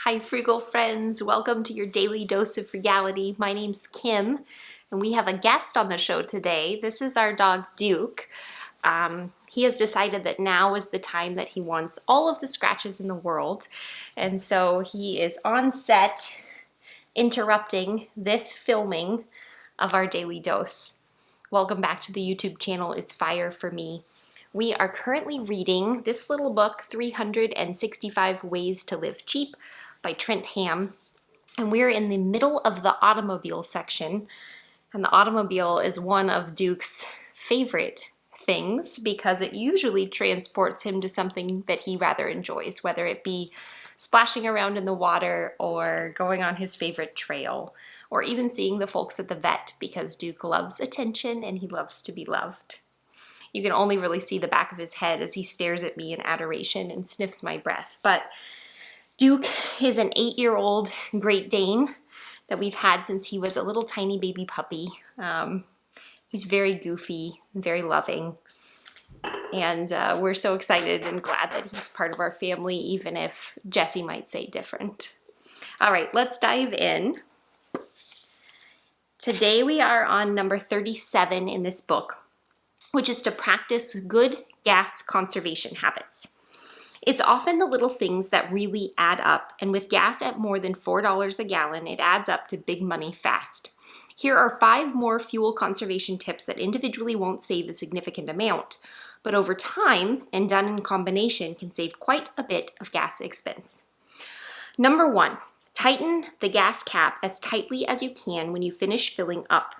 Hi, frugal friends. Welcome to your daily dose of frugality. My name's Kim, and we have a guest on the show today. This is our dog, Duke. He has decided that now is the time that he wants all of the scratches in the world, and so he is on set interrupting this filming of our daily dose. Welcome back to the YouTube channel is Fire for Me. We are currently reading this little book, 365 Ways to Live Cheap by Trent Ham. And we're in the middle of the automobile section. And the automobile is one of Duke's favorite things because it usually transports him to something that he rather enjoys, whether it be splashing around in the water or going on his favorite trail, or even seeing the folks at the vet because Duke loves attention and he loves to be loved. You can only really see the back of his head as he stares at me in adoration and sniffs my breath. But Duke is an 8-year-old Great Dane that we've had since he was a little tiny baby puppy. He's very goofy, very loving, and we're so excited and glad that he's part of our family, even if Jessie might say different. All right, let's dive in. Today we are on number 37 in this book, which is to practice good gas conservation habits. It's often the little things that really add up, and with gas at more than $4 a gallon, it adds up to big money fast. Here are 5 more fuel conservation tips that individually won't save a significant amount, but over time and done in combination can save quite a bit of gas expense. Number 1, tighten the gas cap as tightly as you can when you finish filling up.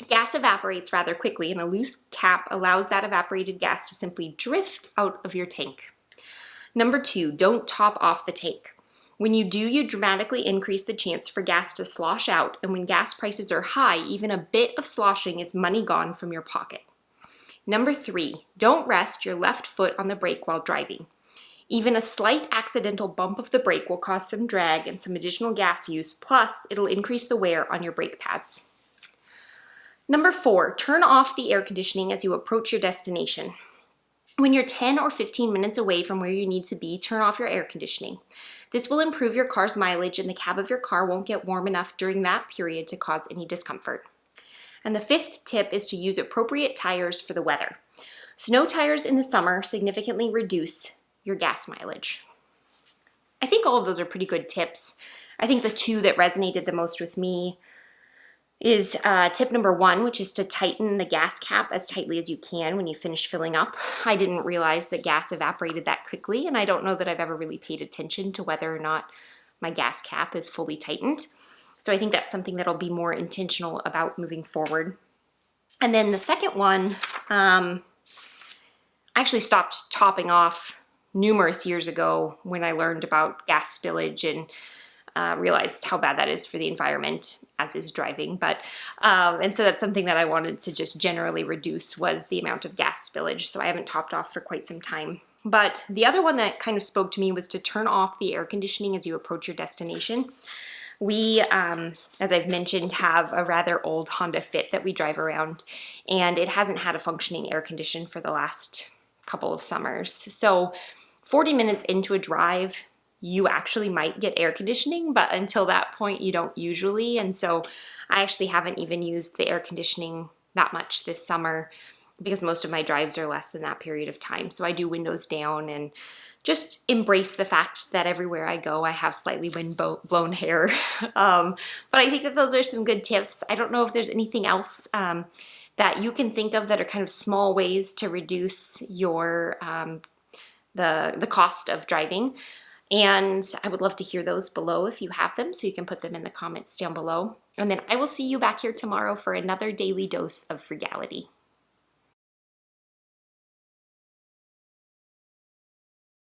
Gas evaporates rather quickly, and a loose cap allows that evaporated gas to simply drift out of your tank. Number 2, don't top off the tank. When you do, you dramatically increase the chance for gas to slosh out, and when gas prices are high, even a bit of sloshing is money gone from your pocket. Number 3, don't rest your left foot on the brake while driving. Even a slight accidental bump of the brake will cause some drag and some additional gas use, plus it'll increase the wear on your brake pads. Number 4, turn off the air conditioning as you approach your destination. When you're 10 or 15 minutes away from where you need to be, turn off your air conditioning. This will improve your car's mileage, and the cab of your car won't get warm enough during that period to cause any discomfort. And the 5th tip is to use appropriate tires for the weather. Snow tires in the summer significantly reduce your gas mileage. I think all of those are pretty good tips. I think the 2 that resonated the most with me is tip number 1, which is to tighten the gas cap as tightly as you can when you finish filling up. I didn't realize that gas evaporated that quickly, and I don't know that I've ever really paid attention to whether or not my gas cap is fully tightened. So I think that's something that I'll be more intentional about moving forward. And then the second one, I actually stopped topping off numerous years ago when I learned about gas spillage and realized how bad that is for the environment, as is driving. And so that's something that I wanted to just generally reduce, was the amount of gas spillage. So I haven't topped off for quite some time. But the other one that kind of spoke to me was to turn off the air conditioning as you approach your destination. We, as I've mentioned, have a rather old Honda Fit that we drive around, and it hasn't had a functioning air condition for the last couple of summers. So 40 minutes into a drive, you actually might get air conditioning, but until that point, you don't usually. And so I actually haven't even used the air conditioning that much this summer because most of my drives are less than that period of time. So I do windows down and just embrace the fact that everywhere I go, I have slightly wind-blown hair. But I think that those are some good tips. I don't know if there's anything else that you can think of that are kind of small ways to reduce your the cost of driving. And I would love to hear those below if you have them, so you can put them in the comments down below. And then I will see you back here tomorrow for another daily dose of frugality.